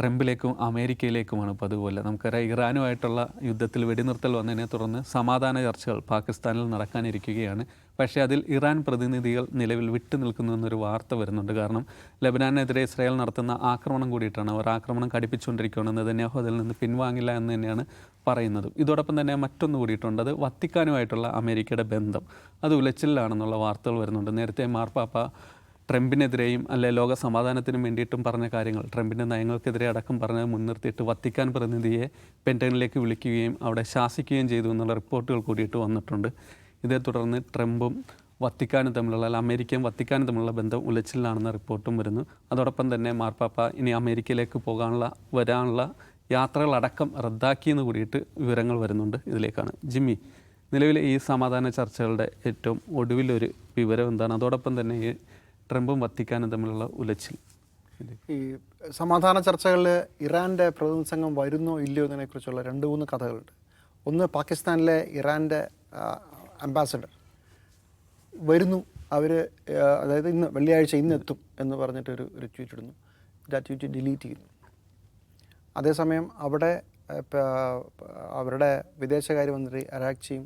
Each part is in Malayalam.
ട്രംപിലേക്കും അമേരിക്കയിലേക്കുമാണ് ഇപ്പോൾ. അതുപോലെ നമുക്കറിയാം ഇറാനുമായിട്ടുള്ള യുദ്ധത്തിൽ വെടിനിർത്തൽ വന്നതിനെ തുടർന്ന് സമാധാന ചർച്ചകൾ പാകിസ്ഥാനിൽ നടക്കാനിരിക്കുകയാണ്. പക്ഷേ അതിൽ ഇറാൻ പ്രതിനിധികൾ നിലവിൽ വിട്ടു നിൽക്കുന്നു എന്നൊരു വാർത്ത വരുന്നുണ്ട്. കാരണം ലെബനാനെതിരെ ഇസ്രായേൽ നടത്തുന്ന ആക്രമണം കൂടിയിട്ടാണ്. അവർ ആക്രമണം കടുപ്പിച്ചുകൊണ്ടിരിക്കുകയാണ്. നെതന്യാഹു അതിൽ നിന്ന് പിൻവാങ്ങില്ല എന്ന് തന്നെയാണ് പറയുന്നത്. ഇതോടൊപ്പം തന്നെ മറ്റൊന്ന് കൂടിയിട്ടുണ്ട്. അത് വത്തിക്കാനുമായിട്ടുള്ള അമേരിക്കയുടെ ബന്ധം അത് ഉലച്ചിലാണെന്നുള്ള വാർത്തകൾ വരുന്നുണ്ട്. നേരത്തെ മാർപ്പാപ്പ ട്രംപിനെതിരെയും അല്ലെ ലോക സമാധാനത്തിനും വേണ്ടിയിട്ടും പറഞ്ഞ കാര്യങ്ങൾ, ട്രംപിൻ്റെ നയങ്ങൾക്കെതിരെ അടക്കം പറഞ്ഞത് മുൻനിർത്തിയിട്ട് വത്തിക്കാൻ പ്രതിനിധിയെ പെൻറ്റഗണിലേക്ക് വിളിക്കുകയും അവിടെ ശാസിക്കുകയും ചെയ്തു എന്നുള്ള റിപ്പോർട്ടുകൾ കൂടിയിട്ട് വന്നിട്ടുണ്ട്. ഇതേ തുടർന്ന് ട്രംപും വത്തിക്കാനും തമ്മിലുള്ള, അല്ല അമേരിക്കയും വത്തിക്കാനും തമ്മിലുള്ള ബന്ധം ഉലച്ചിലാണെന്ന റിപ്പോർട്ടും വരുന്നു. അതോടൊപ്പം തന്നെ മാർപ്പാപ്പ ഇനി അമേരിക്കയിലേക്ക് വരാനുള്ള യാത്രകളടക്കം റദ്ദാക്കിയെന്ന് കൂടിയിട്ട് വിവരങ്ങൾ വരുന്നുണ്ട്. ഇതിലേക്കാണ് ജിമ്മി, നിലവിലെ ഈ സമാധാന ചർച്ചകളുടെ ഏറ്റവും ഒടുവിലൊരു വിവരം എന്താണ്? അതോടൊപ്പം തന്നെ ഈ ട്രംപും വത്തിക്കാനും തമ്മിലുള്ള ഉലച്ചിൽ. ഈ സമാധാന ചർച്ചകളിൽ ഇറാൻ്റെ പ്രതിനിധി സംഘം വരുന്നോ ഇല്ലയോ എന്നതിനെക്കുറിച്ചുള്ള 2-3 കഥകളുണ്ട്. ഒന്ന്, പാകിസ്ഥാനിലെ ഇറാൻ്റെ അംബാസഡർ വരുന്നു, അവർ അതായത് ഇന്ന് വെള്ളിയാഴ്ച ഇന്നെത്തും എന്ന് പറഞ്ഞിട്ടൊരു ട്വീറ്റ് ഇടുന്നു. ആ ട്വീറ്റ് ഡിലീറ്റ് ചെയ്യുന്നു. അതേസമയം അവിടെ അവരുടെ വിദേശകാര്യമന്ത്രി അരാക്ചിയും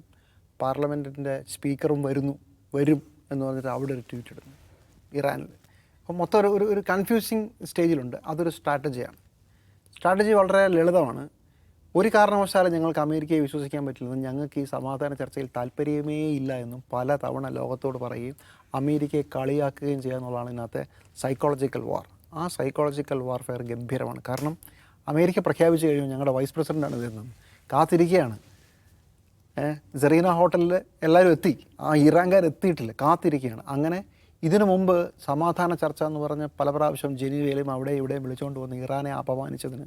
പാർലമെൻറ്റിൻ്റെ സ്പീക്കറും വരും എന്ന് പറഞ്ഞിട്ട് അവിടെ ഒരു ട്വീറ്റ് ഇടുന്നു ഇറാനിൽ. അപ്പോൾ മൊത്തം ഒരു കൺഫ്യൂസിങ് സ്റ്റേജിലുണ്ട്. അതൊരു സ്ട്രാറ്റജിയാണ്. സ്ട്രാറ്റജി വളരെ ലളിതമാണ്. ഒരു കാരണവശാലും ഞങ്ങൾക്ക് അമേരിക്കയെ വിശ്വസിക്കാൻ പറ്റില്ലെന്നും ഞങ്ങൾക്ക് ഈ സമാധാന ചർച്ചയിൽ താല്പര്യമേ ഇല്ല എന്നും പല തവണ ലോകത്തോട് പറയുകയും അമേരിക്കയെ കളിയാക്കുകയും ചെയ്യുക എന്നുള്ളതാണ് ഇതിനകത്തെ സൈക്കോളജിക്കൽ വാർ. ആ സൈക്കോളജിക്കൽ വാർഫെയർ ഗംഭീരമാണ്. കാരണം അമേരിക്ക പ്രഖ്യാപിച്ചു കഴിഞ്ഞു ഞങ്ങളുടെ വൈസ് പ്രസിഡൻ്റാണ് വരുന്നത്, കാത്തിരിക്കുകയാണ്. സെറീന ഹോട്ടലിൽ എല്ലാവരും എത്തി, ആ ഇറാൻകാർ എത്തിയിട്ടില്ല, കാത്തിരിക്കുകയാണ്. അങ്ങനെ ഇതിനു മുമ്പ് സമാധാന ചർച്ച എന്ന് പറഞ്ഞ് പല പ്രാവശ്യം ജനീവയിലും അവിടെ ഇവിടെയും വിളിച്ചുകൊണ്ട് വന്ന് ഇറാനെ അപമാനിച്ചതിന്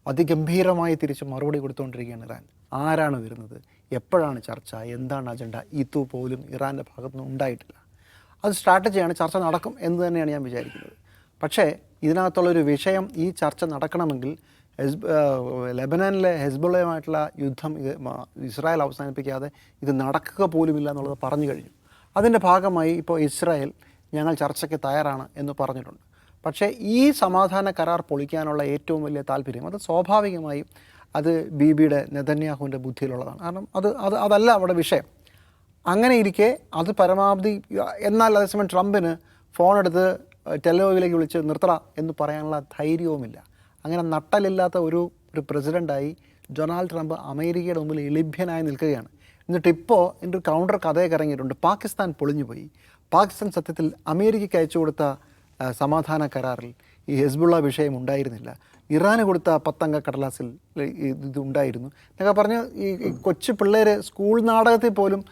അതിഗംഭീരമായി തിരിച്ച് മറുപടി കൊടുത്തുകൊണ്ടിരിക്കുകയാണ് ഇറാൻ. ആരാണ് വരുന്നത്, എപ്പോഴാണ് ചർച്ച, എന്താണ് അജണ്ട, പോലും ഇറാൻ്റെ ഭാഗത്തുനിന്ന് ഉണ്ടായിട്ടില്ല. അത് സ്ട്രാറ്റജിയാണ്. ചർച്ച നടക്കും എന്ന് തന്നെയാണ് ഞാൻ വിചാരിക്കുന്നത്. പക്ഷേ ഇതിനകത്തുള്ളൊരു വിഷയം, ഈ ചർച്ച നടക്കണമെങ്കിൽ ലെബനനിലെ ഹെസ്ബുള്ളയുമായിട്ടുള്ള യുദ്ധം ഇസ്രായേൽ അവസാനിപ്പിക്കാതെ ഇത് നടക്കുക പോലുമില്ല എന്നുള്ളത് പറഞ്ഞു കഴിഞ്ഞു. അതിൻ്റെ ഭാഗമായി ഇപ്പോൾ ഇസ്രായേൽ ഞങ്ങൾ ചർച്ചയ്ക്ക് തയ്യാറാണ് എന്ന് പറഞ്ഞിട്ടുണ്ട്. പക്ഷേ ഈ സമാധാന കരാർ പൊളിക്കാനുള്ള ഏറ്റവും വലിയ താല്പര്യം അത് സ്വാഭാവികമായും അത് ബീബിയുടെ നെതന്യാഹുവിൻ്റെ ബുദ്ധിയിലുള്ളതാണ്. കാരണം അതല്ല അവിടെ വിഷയം. അങ്ങനെ ഇരിക്കെ അത് പരമാവധി, എന്നാൽ അതേസമയം ട്രംപിന് ഫോണെടുത്ത് ടെലവീവിലേക്ക് വിളിച്ച് നിർത്തറ എന്ന് പറയാനുള്ള ധൈര്യവുമില്ല. അങ്ങനെ നട്ടലില്ലാത്ത ഒരു പ്രസിഡൻ്റായി ഡൊണാൾഡ് ട്രംപ് അമേരിക്കയുടെ മുമ്പിൽ എളിഭ്യനായി നിൽക്കുകയാണ്. എന്നിട്ടിപ്പോൾ എൻ്റെ ഒരു കൗണ്ടർ കഥയൊക്കെ ഇറങ്ങിയിട്ടുണ്ട്. പാകിസ്ഥാൻ പൊളിഞ്ഞുപോയി. പാകിസ്ഥാൻ സത്യത്തിൽ അമേരിക്കയ്ക്ക് അയച്ചു കൊടുത്ത സമാധാന കരാറിൽ ഈ ഹെസ്ബുള്ള വിഷയം ഉണ്ടായിരുന്നില്ല. ഇറാന് കൊടുത്ത 10 അംഗ കടലാസിൽ ഇത് ഉണ്ടായിരുന്നു എന്നൊക്കെ പറഞ്ഞ് ഈ കൊച്ചു പിള്ളേർ സ്കൂൾ നാടകത്തിൽ പോലും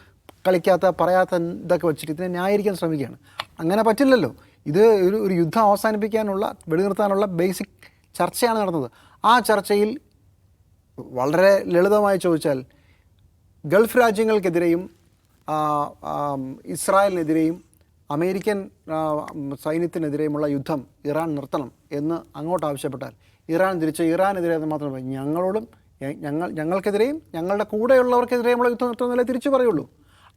കളിക്കാത്ത പറയാത്ത ഇതൊക്കെ വെച്ചിട്ട് ഇതിനെ ന്യായീകരിക്കാൻ ശ്രമിക്കുകയാണ്. അങ്ങനെ പറ്റില്ലല്ലോ. ഇത് ഒരു യുദ്ധം അവസാനിപ്പിക്കാനുള്ള, വെടിനിർത്താനുള്ള ബേസിക് ചർച്ചയാണ് നടന്നത്. ആ ചർച്ചയിൽ വളരെ ലളിതമായി ചോദിച്ചാൽ ഗൾഫ് രാജ്യങ്ങൾക്കെതിരെയും ഇസ്രായേലിനെതിരെയും അമേരിക്കൻ സൈന്യത്തിനെതിരെയുമുള്ള യുദ്ധം ഇറാൻ നിർത്തണം എന്ന് അങ്ങോട്ട് ആവശ്യപ്പെട്ടാൽ ഇറാൻ തിരിച്ച് ഇറാനെതിരെ മാത്രമേ ഞങ്ങൾക്കെതിരെയും ഞങ്ങളുടെ കൂടെയുള്ളവർക്കെതിരെയുമുള്ള യുദ്ധം നിർത്തുന്നതിലേ തിരിച്ചു പറയുള്ളൂ.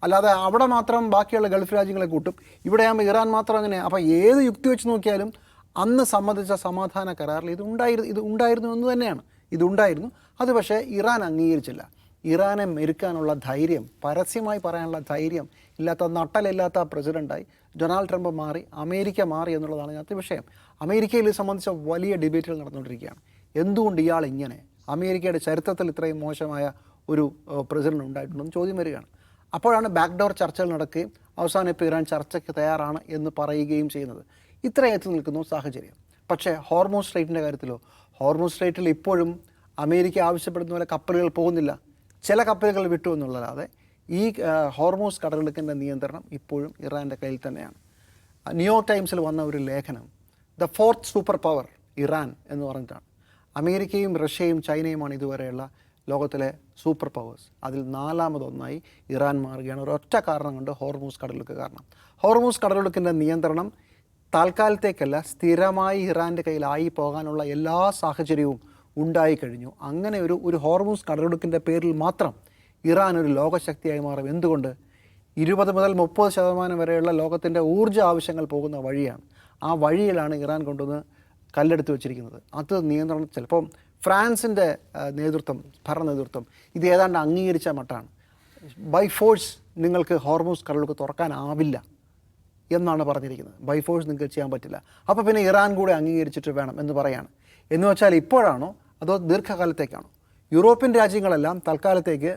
അല്ലാതെ അവിടെ മാത്രം ബാക്കിയുള്ള ഗൾഫ് രാജ്യങ്ങളെ കൂട്ടും, ഇവിടെയാകുമ്പോൾ ഇറാൻ മാത്രം അങ്ങനെ. അപ്പോൾ ഏത് യുക്തി വെച്ച് നോക്കിയാലും അന്ന് സമ്മതിച്ച സമാധാന കരാറിൽ ഇത് ഉണ്ടായിരുന്നു എന്ന് തന്നെയാണ്. ഇതുണ്ടായിരുന്നു. അത് പക്ഷേ ഇറാൻ അംഗീകരിച്ചില്ല. ഇറാനെ മെരുക്കാനുള്ള ധൈര്യം, പരസ്യമായി പറയാനുള്ള ധൈര്യം ഇല്ലാത്ത, നട്ടലില്ലാത്ത പ്രസിഡൻ്റായി ഡൊണാൾഡ് ട്രംപ് മാറി, അമേരിക്ക മാറി എന്നുള്ളതാണ് ഇതിനകത്ത് വിഷയം. അമേരിക്കയിൽ ഇത് സംബന്ധിച്ച വലിയ ഡിബേറ്റുകൾ നടന്നുകൊണ്ടിരിക്കുകയാണ്. എന്തുകൊണ്ട് ഇയാൾ ഇങ്ങനെ, അമേരിക്കയുടെ ചരിത്രത്തിൽ ഇത്രയും മോശമായ ഒരു പ്രസിഡന്റ് ഉണ്ടായിട്ടുണ്ടെന്ന് ചോദ്യം വരികയാണ്. അപ്പോഴാണ് ബാക്ക്ഡോർ ചർച്ചകൾ നടക്കുകയും അവസാനം ഇപ്പോൾ ഇറാൻ ചർച്ചയ്ക്ക് തയ്യാറാണ് എന്ന് പറയുകയും ചെയ്യുന്നത്. ഇത്രയും എത്തി നിൽക്കുന്നു സാഹചര്യം. പക്ഷേ ഹോർമൂസ് സ്ട്രൈറ്റിൻ്റെ കാര്യത്തിലോ, ഹോർമൂസ് സ്ട്രൈറ്റിൽ ഇപ്പോഴും അമേരിക്ക ആവശ്യപ്പെടുന്ന പോലെ കപ്പലുകൾ പോകുന്നില്ല. ചില കപ്പലുകൾ വിട്ടു എന്നുള്ളതാതെ ഈ ഹോർമൂസ് കടലിടുക്കിൻ്റെ നിയന്ത്രണം ഇപ്പോഴും ഇറാൻ്റെ കയ്യിൽ തന്നെയാണ്. ന്യൂയോർക്ക് ടൈംസിൽ വന്ന ഒരു ലേഖനം the 4th super power Iran എന്ന് പറഞ്ഞിട്ടാണ്. അമേരിക്കയും റഷ്യയും ചൈനയുമാണ് ഇതുവരെയുള്ള ലോകത്തിലെ സൂപ്പർ പവേഴ്സ്. അതിൽ 4ാമതൊന്നായി ഇറാൻ മാറുകയാണ്. ഒരൊറ്റ കാരണം കൊണ്ട്, ഹോർമൂസ് കടലിടുക്ക് കാരണം. ഹോർമൂസ് കടലിടുക്കിൻ്റെ നിയന്ത്രണം താൽക്കാലത്തേക്കല്ല, സ്ഥിരമായി ഇറാൻ്റെ കയ്യിലായി പോകാനുള്ള എല്ലാ സാഹചര്യവും ഉണ്ടായിക്കഴിഞ്ഞു. അങ്ങനെ ഒരു ഹോർമൂസ് കടലിടുക്കിൻ്റെ പേരിൽ മാത്രം ഇറാൻ ഒരു ലോകശക്തിയായി മാറും. എന്തുകൊണ്ട്? 20 മുതൽ 30% വരെയുള്ള ലോകത്തിൻ്റെ ഊർജ്ജ ആവശ്യങ്ങൾ പോകുന്ന വഴിയാണ്. ആ വഴിയിലാണ് ഇറാൻ കൊണ്ടുവന്ന് കല്ലെടുത്ത് വെച്ചിരിക്കുന്നത്. അത് നിയന്ത്രണം ചിലപ്പം ഫ്രാൻസിൻ്റെ ഭരണ നേതൃത്വം ഇത് ഏതാണ്ട് അംഗീകരിച്ച മട്ടാണ്. ബൈ ഫോഴ്സ് നിങ്ങൾക്ക് ഹോർമൂസ് കടലുകൾ തുറക്കാനാവില്ല എന്നാണ് പറഞ്ഞിരിക്കുന്നത്. ബൈ ഫോഴ്സ് നിങ്ങൾക്ക് ചെയ്യാൻ പറ്റില്ല. അപ്പോൾ പിന്നെ ഇറാൻ കൂടെ അംഗീകരിച്ചിട്ട് വേണം എന്ന് പറയാണ്. എന്ന് വെച്ചാൽ ഇപ്പോഴാണോ അതോ ദീർഘകാലത്തേക്കാണോ? യൂറോപ്യൻ രാജ്യങ്ങളെല്ലാം തൽക്കാലത്തേക്ക്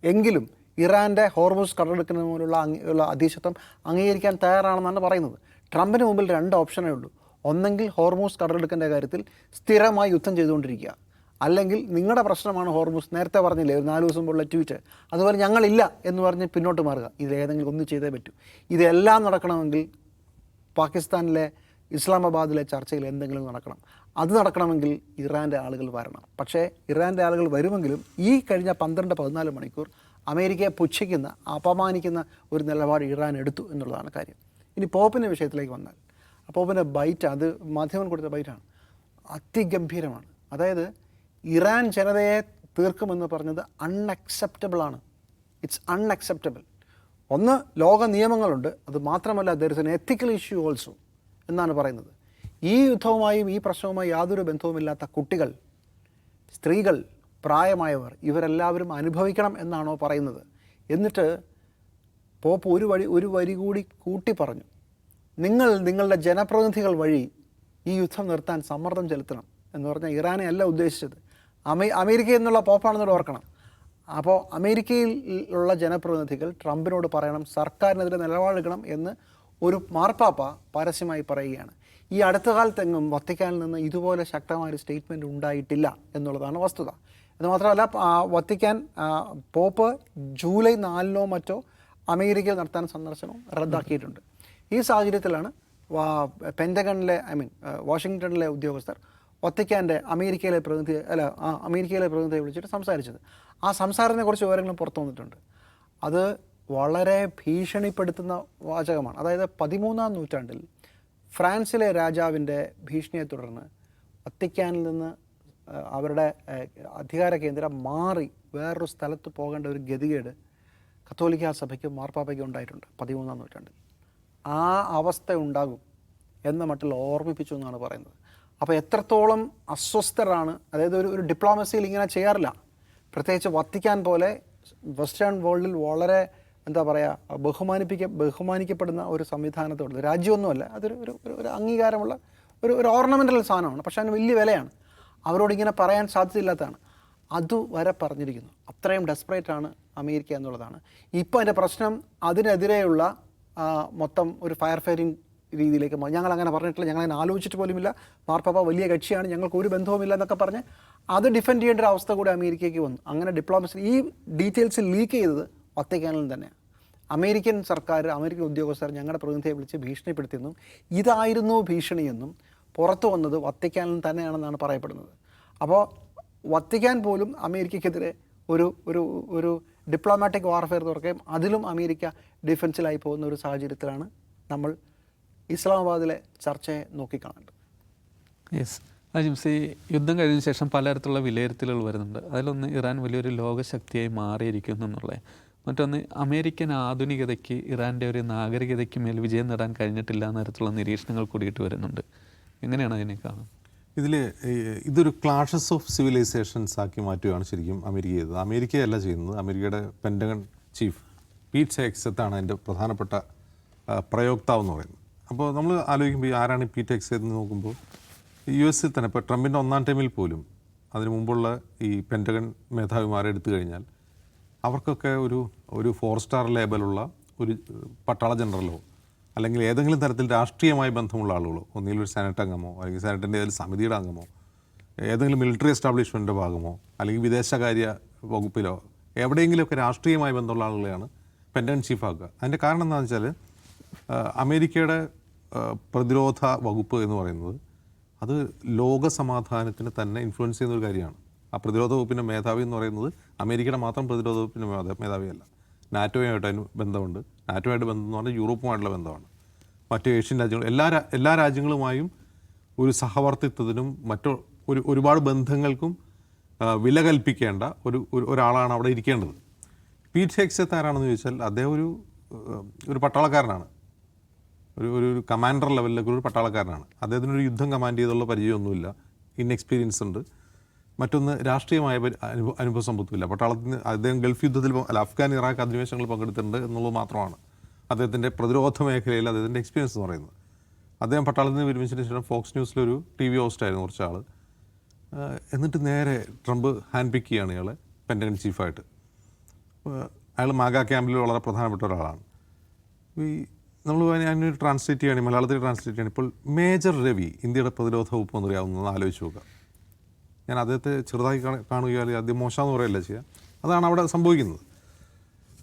എങ്കിലും ഇറാൻ്റെ ഹോർമൂസ് കടലെടുക്കുന്ന പോലുള്ള അധീശത്വം അംഗീകരിക്കാൻ തയ്യാറാണെന്നാണ് പറയുന്നത്. ട്രംപിന് മുമ്പിൽ 2 ഓപ്ഷനേ ഉള്ളൂ. ഒന്നെങ്കിൽ ഹോർമൂസ് കടലെടുക്കേണ്ട കാര്യത്തിൽ സ്ഥിരമായി യുദ്ധം ചെയ്തുകൊണ്ടിരിക്കുക, അല്ലെങ്കിൽ നിങ്ങളുടെ പ്രശ്നമാണ് ഹോർമൂസ്, നേരത്തെ പറഞ്ഞില്ലേ ഒരു 4 ദിവസം മുമ്പുള്ള ട്വീറ്റ്, അതുപോലെ ഞങ്ങളില്ല എന്ന് പറഞ്ഞ് പിന്നോട്ട് മാറുക. ഇതിലേതെങ്കിലും ഒന്ന് ചെയ്തേ പറ്റൂ. ഇതെല്ലാം നടക്കണമെങ്കിൽ പാകിസ്ഥാനിലെ ഇസ്ലാമാബാദിലെ ചർച്ചയിൽ എന്തെങ്കിലും നടക്കണം. അത് നടക്കണമെങ്കിൽ ഇറാൻ്റെ ആളുകൾ വരണം. പക്ഷേ ഇറാൻ്റെ ആളുകൾ വരുമെങ്കിലും ഈ കഴിഞ്ഞ 12-14 മണിക്കൂർ അമേരിക്കയെ പുച്ഛിക്കുന്ന, അപമാനിക്കുന്ന ഒരു നിലപാട് ഇറാൻ എടുത്തു എന്നുള്ളതാണ് കാര്യം. ഇനി പോപ്പിൻ്റെ വിഷയത്തിലേക്ക് വന്നാൽ, പോപ്പിൻ്റെ ബൈറ്റ്, അത് മാധ്യമം കൊടുത്ത ബൈറ്റാണ്, അതിഗംഭീരമാണ്. അതായത് ഇറാൻ ജനതയെ തീർക്കുമെന്ന് പറഞ്ഞത് അൺഅക്സെപ്റ്റബിളാണ്. It's unacceptable. ഒന്ന്, ലോക നിയമങ്ങളുണ്ട്, അത് മാത്രമല്ല there is an ethical issue also എന്നാണ് പറയുന്നത്. ഈ യുദ്ധവുമായും ഈ പ്രശ്നവുമായി യാതൊരു ബന്ധവുമില്ലാത്ത കുട്ടികൾ, സ്ത്രീകൾ, പ്രായമായവർ ഇവരെല്ലാവരും അനുഭവിക്കണം എന്നാണോ പറയുന്നത്? എന്നിട്ട് പോപ്പ് ഒരു വരി കൂടി കൂട്ടി പറഞ്ഞു, നിങ്ങളുടെ ജനപ്രതിനിധികൾ വഴി ഈ യുദ്ധം നിർത്താൻ സമ്മർദ്ദം ചെലുത്തണം എന്ന് പറഞ്ഞാൽ ഇറാനെ അല്ല ഉദ്ദേശിച്ചത്, അമേരിക്ക എന്നുള്ള പോപ്പാണെന്നോട് ഓർക്കണം. അപ്പോൾ അമേരിക്കയിൽ ഉള്ള ജനപ്രതിനിധികൾ ട്രംപിനോട് പറയണം സർക്കാരിനെതിരെ നിലപാടെടുക്കണം എന്ന് ഒരു മാർപ്പാപ്പ പരസ്യമായി പറയുകയാണ്. ഈ അടുത്ത കാലത്തെങ്ങും വത്തിക്കാനിൽ നിന്ന് ഇതുപോലെ ശക്തമായൊരു സ്റ്റേറ്റ്മെൻറ്റ് ഉണ്ടായിട്ടില്ല എന്നുള്ളതാണ് വസ്തുത. അതുമാത്രമല്ല, വത്തിക്കാൻ പോപ്പ് ജൂലൈ 4-നോ മറ്റോ അമേരിക്കയിൽ നടത്താൻ സന്ദർശനം റദ്ദാക്കിയിട്ടുണ്ട്. ഈ സാഹചര്യത്തിലാണ് പെൻറ്റഗണിലെ വാഷിങ്ടണിലെ ഉദ്യോഗസ്ഥർ വത്തിക്കാൻ്റെ അമേരിക്കയിലെ പ്രതിനിധിയെ വിളിച്ചിട്ട് സംസാരിച്ചത്. ആ സംസാരത്തിനെക്കുറിച്ച് വിവരങ്ങളും പുറത്തു വന്നിട്ടുണ്ട്. അത് വളരെ ഭീഷണിപ്പെടുത്തുന്ന വാചകമാണ്. അതായത് 13-ാം നൂറ്റാണ്ടിൽ ഫ്രാൻസിലെ രാജാവിൻ്റെ ഭീഷണിയെ തുടർന്ന് വത്തിക്കാനിൽ നിന്ന് അവരുടെ അധികാര കേന്ദ്രം മാറി വേറൊരു സ്ഥലത്ത് പോകേണ്ട ഒരു ഗതികേട് കത്തോലിക്ക സഭയ്ക്കും മാർപ്പാപ്പയ്ക്കും ഉണ്ടായിട്ടുണ്ട് 13-ാം നൂറ്റാണ്ടിൽ. ആ അവസ്ഥ ഉണ്ടാകും എന്ന മട്ടിൽ ഓർമ്മിപ്പിച്ചു എന്നാണ് പറയുന്നത്. അപ്പോൾ എത്രത്തോളം അസ്വസ്ഥരാണ്, അതായത് ഒരു ഡിപ്ലോമസിയിൽ ഇങ്ങനെ ചെയ്യാറില്ല. പ്രത്യേകിച്ച് വത്തിക്കാൻ പോലെ വെസ്റ്റേൺ വേൾഡിൽ വളരെ ബഹുമാനിക്കപ്പെടുന്ന ഒരു സംവിധാനത്തോട്, രാജ്യമൊന്നുമല്ല, അതൊരു ഒരു അംഗീകാരമുള്ള ഒരു ഓർണമെൻ്റൽ സാധനമാണ്. പക്ഷേ അതിന് വലിയ വിലയാണ്. അവരോടിങ്ങനെ പറയാൻ സാധ്യതയില്ലാത്തതാണ്. അതുവരെ പറഞ്ഞിരിക്കുന്നു. അത്രയും ഡെസ്പറേറ്റാണ് അമേരിക്ക എന്നുള്ളതാണ്. ഇപ്പോൾ അതിൻ്റെ പ്രശ്നം അതിനെതിരെയുള്ള മൊത്തം ഒരു ഫയർ ഫയറിങ് രീതിയിലേക്ക് ഞങ്ങൾ അങ്ങനെ പറഞ്ഞിട്ടില്ല, ഞങ്ങളതിനെ ആലോചിച്ചിട്ട് പോലുമില്ല, മാർപ്പാപ്പ വലിയ കക്ഷിയാണ്, ഞങ്ങൾക്ക് ഒരു ബന്ധവുമില്ല എന്നൊക്കെ പറഞ്ഞ് അത് ഡിഫെൻഡ് ചെയ്യേണ്ട ഒരു അവസ്ഥ കൂടി അമേരിക്കയ്ക്ക് വന്നു. അങ്ങനെ ഡിപ്ലോമസി ഈ ഡീറ്റെയിൽസ് ലീക്ക് ചെയ്തത് വത്തിക്കാനിൽ തന്നെയാണ്. അമേരിക്കൻ സർക്കാർ, അമേരിക്കൻ ഉദ്യോഗസ്ഥർ ഞങ്ങളുടെ പ്രതിനിധിയെ വിളിച്ച് ഭീഷണിപ്പെടുത്തിയെന്നും ഇതായിരുന്നു ഭീഷണിയെന്നും പുറത്തു വന്നത് വത്തിക്കാനിൽ തന്നെയാണെന്നാണ് പറയപ്പെടുന്നത്. അപ്പോൾ വത്തിക്കാൻ പോലും അമേരിക്കയ്ക്കെതിരെ ഒരു ഡിപ്ലോമാറ്റിക് വാർഫെയർ തുറക്കുകയും അതിലും അമേരിക്ക ഡിഫൻസിലായി പോകുന്ന ഒരു സാഹചര്യത്തിലാണ് നമ്മൾ ഇസ്ലാമാബാദിലെ ചർച്ചയെ നോക്കിക്കാണേണ്ടത്. യെസ്, അജിംസ്, ഈ യുദ്ധം കഴിഞ്ഞ ശേഷം പലതരത്തിലുള്ള വിലയിരുത്തലുകൾ വരുന്നുണ്ട്. അതിലൊന്ന് ഇറാൻ വലിയൊരു ലോകശക്തിയായി മാറിയിരിക്കുന്നു എന്നുള്ളത്. മറ്റൊന്ന് അമേരിക്കൻ ആധുനികതയ്ക്ക് ഇറാൻ്റെ ഒരു നാഗരികതയ്ക്ക് മേൽ വിജയം നേടാൻ കഴിഞ്ഞിട്ടില്ല എന്ന തരത്തിലുള്ള നിരീക്ഷണങ്ങൾ കൂടിയിട്ട് വരുന്നുണ്ട്. എങ്ങനെയാണ് അതിനെ കാണുന്നത്? ഇതൊരു ക്ലാഷസ് ഓഫ് സിവിലൈസേഷൻസ് ആക്കി മാറ്റുകയാണ് ശരിക്കും അമേരിക്ക ചെയ്തത്. അമേരിക്കയല്ല ചെയ്യുന്നത്. അമേരിക്കയുടെ പെൻറ്റഗൺ ചീഫ് പീറ്റ് ഹെഗ്സെത്താണ് അതിൻ്റെ പ്രധാനപ്പെട്ട പ്രയോക്താവ് എന്ന് പറയുന്നത്. അപ്പോൾ നമ്മൾ ആലോചിക്കുമ്പോൾ ആരാണ് പീറ്റ് ഹെഗ്സെത്ത് എന്ന് നോക്കുമ്പോൾ US തന്നെ ഇപ്പോൾ ട്രംപിൻ്റെ 1-ാം ടൈമിൽ പോലും അതിന് മുമ്പുള്ള ഈ പെൻറ്റഗൺ മേധാവിമാരെ എടുത്തു കഴിഞ്ഞാൽ അവർക്കൊക്കെ ഒരു 4 സ്റ്റാർ ലേബലുള്ള ഒരു പട്ടാള ജനറലോ അല്ലെങ്കിൽ ഏതെങ്കിലും തരത്തിൽ രാഷ്ട്രീയമായി ബന്ധമുള്ള ആളുകളോ, ഒന്നുകിൽ ഒരു സെനറ്റ് അംഗമോ അല്ലെങ്കിൽ സെനറ്റിൻ്റെ ഏതെങ്കിലും സമിതിയുടെ അംഗമോ ഏതെങ്കിലും മിലിറ്ററി എസ്റ്റാബ്ലിഷ്മെൻറ്റിൻ്റെ ഭാഗമോ അല്ലെങ്കിൽ വിദേശകാര്യ വകുപ്പിലോ എവിടെയെങ്കിലുമൊക്കെ രാഷ്ട്രീയമായി ബന്ധമുള്ള ആളുകളെയാണ് പെൻറ്റഗൺ ചീഫ് ആക്കുക. അതിൻ്റെ കാരണം എന്താണെന്ന് വെച്ചാൽ അമേരിക്കയുടെ പ്രതിരോധ വകുപ്പ് എന്ന് പറയുന്നത് അത് ലോക സമാധാനത്തിന് തന്നെ ഇൻഫ്ലുവൻസ് ചെയ്യുന്ന ഒരു കാര്യമാണ്. ആ പ്രതിരോധ വകുപ്പിൻ്റെ മേധാവി എന്ന് പറയുന്നത് അമേരിക്കയുടെ മാത്രം പ്രതിരോധ വകുപ്പിൻ്റെ മേധാവിയല്ല, നാറ്റോയുമായിട്ട് അതിന് ബന്ധമുണ്ട്. നാറ്റോയുമായിട്ട് ബന്ധം എന്ന് പറഞ്ഞാൽ യൂറോപ്പുമായിട്ടുള്ള ബന്ധമാണ്. മറ്റ് ഏഷ്യൻ രാജ്യങ്ങൾ എല്ലാ രാജ്യങ്ങളുമായും ഒരു സഹവർത്തിത്വത്തിനും ഒരുപാട് ബന്ധങ്ങൾക്കും വില കൽപ്പിക്കേണ്ട ഒരാളാണ് അവിടെ ഇരിക്കേണ്ടത്. പീറ്റ് ഹെഗ്സെത്ത് ആരാണെന്ന് ചോദിച്ചാൽ അദ്ദേഹം ഒരു പട്ടാളക്കാരനാണ്. ഒരു കമാൻഡർ ലെവലിലൊക്കെ ഒരു പട്ടാളക്കാരനാണ്. അദ്ദേഹത്തിനൊരു യുദ്ധം കമാൻഡ് ചെയ്തുള്ള പരിചയമൊന്നുമില്ല, ഇൻഎക്സ്പീരിയൻസ് ഉണ്ട്. മറ്റൊന്ന് രാഷ്ട്രീയമായ അനുഭവ സമ്പത്തുമില്ല. പട്ടാളത്തിന് അദ്ദേഹം ഗൾഫ് യുദ്ധത്തിൽ അഫ്ഗാൻ ഇറാഖ് അധിനിവേശങ്ങളിൽ പങ്കെടുത്തിട്ടുണ്ട് എന്നുള്ളത് മാത്രമാണ് അദ്ദേഹത്തിൻ്റെ പ്രതിരോധ മേഖലയിൽ അദ്ദേഹത്തിൻ്റെ എക്സ്പീരിയൻസ് എന്ന് പറയുന്നത്. അദ്ദേഹം പട്ടാളത്തിൽ നിന്ന് വിരമിച്ചതിന് ശേഷം ഫോക്സ് ന്യൂസിലൊരു TV ഹോസ്റ്റായിരുന്നു കുറച്ചാൾ. എന്നിട്ട് നേരെ ട്രംപ് ഹാൻഡ് പിക്ക് ചെയ്യുകയാണ് ഇയാളെ പെൻറ്റഗൺ ചീഫായിട്ട്. അയാൾ മാഗ ക്യാമ്പിൽ വളരെ പ്രധാനപ്പെട്ട ഒരാളാണ്. ഈ നമ്മൾ ഞാനൊരു ട്രാൻസ്ലേറ്റ് ചെയ്യുകയാണെങ്കിൽ മലയാളത്തിൽ ട്രാൻസ്ലേറ്റ് ചെയ്യുകയാണ്. ഇപ്പോൾ മേജർ രവി ഇന്ത്യയുടെ പ്രതിരോധ വകുപ്പ് മന്ത്രിയാവുന്നതെന്ന് ആലോചിച്ച് നോക്കുക. ഞാൻ അദ്ദേഹത്തെ ചെറുതായി കാണുകയോ അല്ലെങ്കിൽ അദ്ദേഹം മോശമെന്ന് പറയുകയല്ല ചെയ്യുക, അതാണ് അവിടെ സംഭവിക്കുന്നത്.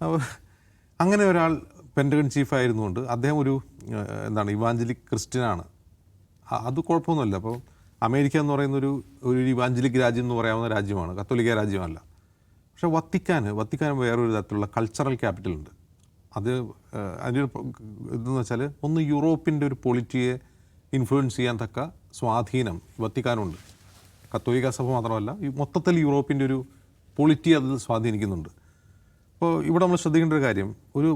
അപ്പോൾ അങ്ങനെ ഒരാൾ പെൻറ്റഗൺ ചീഫായിരുന്നുകൊണ്ട് അദ്ദേഹം ഒരു ഇവാഞ്ചലിക് ക്രിസ്ത്യനാണ്. അത് കുഴപ്പമൊന്നുമില്ല. അപ്പോൾ അമേരിക്ക എന്ന് പറയുന്ന ഒരു ഇവാഞ്ചലിക് രാജ്യം എന്ന് പറയാവുന്ന രാജ്യമാണ്, കത്തോലിക്ക രാജ്യമല്ല. പക്ഷേ വത്തിക്കാൻ വേറൊരു തരത്തിലുള്ള കൾച്ചറൽ ക്യാപിറ്റൽ ഉണ്ട്. അത് അതിൻ്റെ ഇതെന്ന് വെച്ചാൽ ഒന്ന് യൂറോപ്പിൻ്റെ ഒരു പൊളിറ്റിയെ ഇൻഫ്ലുവൻസ് ചെയ്യാൻ തക്ക സ്വാധീനം വത്തിക്കാനുണ്ട്. കത്തോലിക്ക സഭ മാത്രമല്ല, ഈ മൊത്തത്തിൽ യൂറോപ്പിൻ്റെ ഒരു പൊളിറ്റി അത് സ്വാധീനിക്കുന്നുണ്ട്. അപ്പോൾ ഇവിടെ നമ്മൾ ശ്രദ്ധിക്കേണ്ട ഒരു കാര്യം,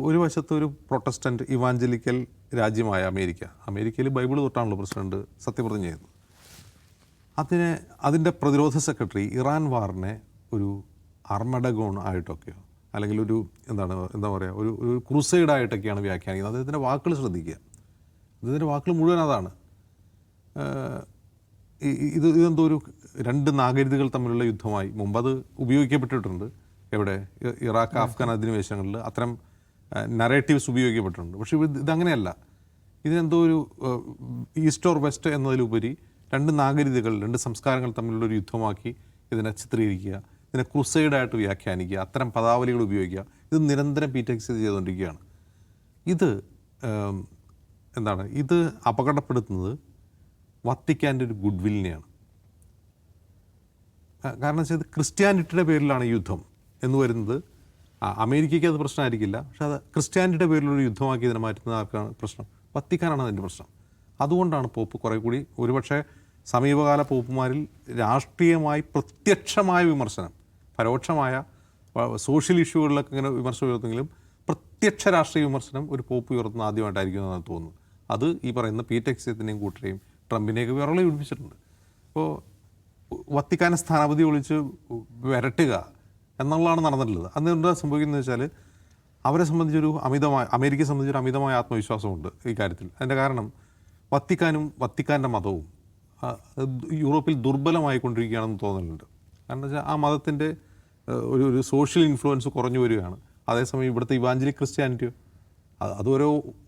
ഒരു വശത്ത് ഒരു പ്രൊട്ടസ്റ്റൻ്റ് ഇവാഞ്ചലിക്കൽ രാജ്യമായ അമേരിക്കയിൽ ബൈബിൾ തൊട്ടാണല്ലോ പ്രസിഡന്റ് സത്യപ്രതിജ്ഞ ചെയ്യുന്നത്. അതിൻ്റെ പ്രതിരോധ സെക്രട്ടറി ഇറാൻ വാറിനെ ഒരു അർമഡഗോൺ ആയിട്ടൊക്കെയോ അല്ലെങ്കിൽ ഒരു എന്താ പറയുക ഒരു ക്രൂസൈഡായിട്ടൊക്കെയാണ് വ്യാഖ്യാനിക്കുന്നത്. അദ്ദേഹത്തിൻ്റെ വാക്കുകൾ ശ്രദ്ധിക്കുക, അദ്ദേഹത്തിൻ്റെ വാക്കുകൾ മുഴുവൻ അതാണ്. ഇതെന്തോ ഒരു രണ്ട് നാഗരികതകൾ തമ്മിലുള്ള യുദ്ധമായി മുമ്പത് ഉപയോഗിക്കപ്പെട്ടിട്ടുണ്ട്. എവിടെ? ഇറാഖ് അഫ്ഗാൻ അധിനിവേശങ്ങളിൽ അത്തരം നറേറ്റീവ്സ് ഉപയോഗിക്കപ്പെട്ടിട്ടുണ്ട്. പക്ഷേ ഇതങ്ങനെയല്ല. ഇതിനെന്തോ ഒരു ഈസ്റ്റ് ഓർ വെസ്റ്റ് എന്നതിലുപരി രണ്ട് നാഗരികതകൾ, രണ്ട് സംസ്കാരങ്ങൾ തമ്മിലുള്ളൊരു യുദ്ധമാക്കി ഇതിനെ ചിത്രീകരിക്കുക, ഇതിനെ ക്രൂസൈഡായിട്ട് വ്യാഖ്യാനിക്കുക, അത്തരം പദാവലികൾ ഉപയോഗിക്കുക. ഇത് നിരന്തരം പീറ്റക്സ് ചെയ്തുകൊണ്ടിരിക്കുകയാണ്. ഇത് അപകടപ്പെടുത്തുന്നത് വത്തിക്കാൻ്റെ ഒരു ഗുഡ് വില്ലിനെയാണ്. കാരണം വെച്ചാൽ ഇത് ക്രിസ്ത്യാനിറ്റിയുടെ പേരിലാണ് ഈ യുദ്ധം എന്ന് വരുന്നത്. അമേരിക്കയ്ക്ക് അത് പ്രശ്നമായിരിക്കില്ല, പക്ഷെ അത് ക്രിസ്ത്യാനിറ്റിയുടെ പേരിലൊരു യുദ്ധമാക്കി ഇതിനെ മാറ്റുന്നത് ആർക്കാണ് പ്രശ്നം? വത്തിക്കാനാണ് അതിൻ്റെ പ്രശ്നം. അതുകൊണ്ടാണ് പോപ്പ് കുറേ കൂടി ഒരുപക്ഷെ സമീപകാല പോപ്പുമാരിൽ രാഷ്ട്രീയമായി പ്രത്യക്ഷമായ വിമർശനം, പരോക്ഷമായ സോഷ്യൽ ഇഷ്യൂകളിലൊക്കെ ഇങ്ങനെ വിമർശനം ഉയർത്തുമെങ്കിലും പ്രത്യക്ഷ രാഷ്ട്രീയ വിമർശനം ഒരു പോപ്പ് ഉയർത്തുന്ന ആദ്യമായിട്ടായിരിക്കും എന്നാണ് തോന്നുന്നത്. അത് ഈ പറയുന്ന പീറ്റക്സിയത്തിനെയും കൂട്ടരെയും ട്രംപിനെയൊക്കെ വിരളി പിടിപ്പിച്ചിട്ടുണ്ട്. അപ്പോൾ വത്തിക്കാനെ സ്ഥാനാപതി വിളിച്ച് വരട്ടുക എന്നുള്ളതാണ് നടന്നിട്ടുള്ളത്. അതെന്താ സംഭവിക്കുന്നത് വെച്ചാൽ അമേരിക്കയെ സംബന്ധിച്ചൊരു അമിതമായ ആത്മവിശ്വാസമുണ്ട് ഈ കാര്യത്തിൽ. അതിൻ്റെ കാരണം വത്തിക്കാൻ്റെ മതവും യൂറോപ്പിൽ ദുർബലമായിക്കൊണ്ടിരിക്കുകയാണെന്ന് തോന്നലുണ്ട്. കാരണം വെച്ചാൽ ആ മതത്തിൻ്റെ ഒരു സോഷ്യൽ ഇൻഫ്ലുവൻസ് കുറഞ്ഞു വരികയാണ്. അതേസമയം ഇവിടുത്തെ ഇവാഞ്ചലിക് ക്രിസ്ത്യാനിറ്റിയോ അത്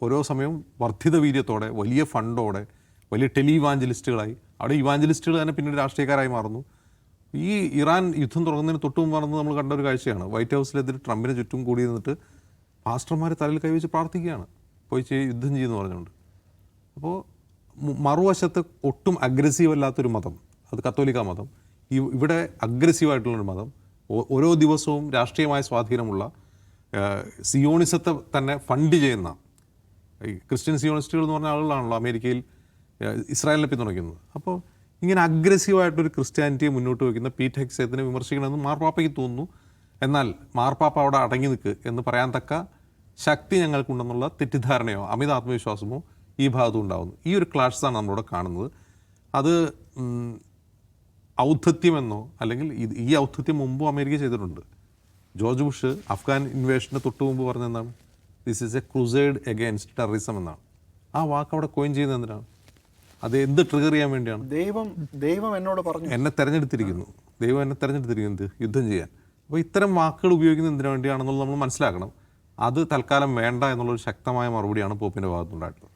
ഓരോ സമയം വർദ്ധിത വീര്യത്തോടെ, വലിയ ഫണ്ടോടെ, വലിയ ഇവാഞ്ചലിസ്റ്റുകളായി, അവിടെ ഇവാഞ്ചലിസ്റ്റുകൾ തന്നെ പിന്നീട് രാഷ്ട്രീയക്കാരായി മാറുന്നു. ഈ ഇറാൻ യുദ്ധം തുടങ്ങുന്നതിന് തൊട്ട് മുമ്പ് നമ്മൾ കണ്ട ഒരു കാഴ്ചയാണ്. വൈറ്റ് ഹൗസിലെതിരെ ട്രംപിന് ചുറ്റും കൂടി നിന്നിട്ട് പാസ്റ്റർമാർ തലയിൽ കൈവച്ച് പ്രാർത്ഥിക്കുകയാണ്, പോയി യുദ്ധം ചെയ്യുമെന്ന് പറഞ്ഞുകൊണ്ട്. അപ്പോൾ മറുവശത്ത് ഒട്ടും അഗ്രസീവ് അല്ലാത്തൊരു മതം, അത് കത്തോലിക്ക മതം, ഇവിടെ അഗ്രസീവായിട്ടുള്ളൊരു മതം, ഓരോ ദിവസവും രാഷ്ട്രീയമായ സ്വാധീനമുള്ള, സിയോണിസത്തെ തന്നെ ഫണ്ട് ചെയ്യുന്ന ഈ ക്രിസ്ത്യൻ സിയോണിസ്റ്റുകൾ എന്ന് പറഞ്ഞ ആളുകളാണല്ലോ അമേരിക്കയിൽ ഇസ്രായേലിനെ പിന്തുണയ്ക്കുന്നത്. അപ്പോൾ ഇങ്ങനെ അഗ്രസീവായിട്ടൊരു ക്രിസ്ത്യാനിറ്റിയെ മുന്നോട്ട് വയ്ക്കുന്ന പീറ്റ് ഹെഗ്സെത്തിനെ വിമർശിക്കണമെന്ന് മാർപ്പാപ്പയ്ക്ക് തോന്നുന്നു. എന്നാൽ മാർപ്പാപ്പ അവിടെ അടങ്ങി നിൽക്ക് എന്ന് പറയാൻ തക്ക ശക്തി ഞങ്ങൾക്കുണ്ടെന്നുള്ള തെറ്റിദ്ധാരണയോ അമിത ആത്മവിശ്വാസമോ ഈ ഭാഗത്തും ഉണ്ടാകുന്നു. ഈ ഒരു ക്ലാഷാണ് നമ്മളിവിടെ കാണുന്നത്. അത് ഔദ്ധത്യമെന്നോ അല്ലെങ്കിൽ ഈ ഔദ്ധത്യം മുമ്പും അമേരിക്ക ചെയ്തിട്ടുണ്ട്. ജോർജ് ബുഷ് അഫ്ഗാൻ ഇൻവേഷന് തൊട്ട് മുമ്പ് പറഞ്ഞെന്താണ്? This is a crusade against terrorism എന്നാണ്. ആ വാക്ക് അവിടെ കോയിൻ ചെയ്യുന്നത് എന്തിനാണ്? അത് എന്ത് ട്രിഗർ ചെയ്യാൻ വേണ്ടിയാണ്? ദൈവം എന്നോട് പറഞ്ഞു, എന്നെ തെരഞ്ഞെടുത്തിരിക്കുന്നു, ദൈവം എന്നെ തെരഞ്ഞെടുത്തിരിക്കുന്നത് യുദ്ധം ചെയ്യാൻ. അപ്പോൾ ഇത്തരം വാക്കുകൾ ഉപയോഗിക്കുന്നത് എന്തിനു വേണ്ടിയാണെന്നുള്ളത് നമ്മൾ മനസ്സിലാക്കണം. അത് തൽക്കാലം വേണ്ട എന്നുള്ളൊരു ശക്തമായ മറുപടിയാണ് പോപ്പിൻ്റെ ഭാഗത്തുണ്ടായിട്ടുള്ളത്.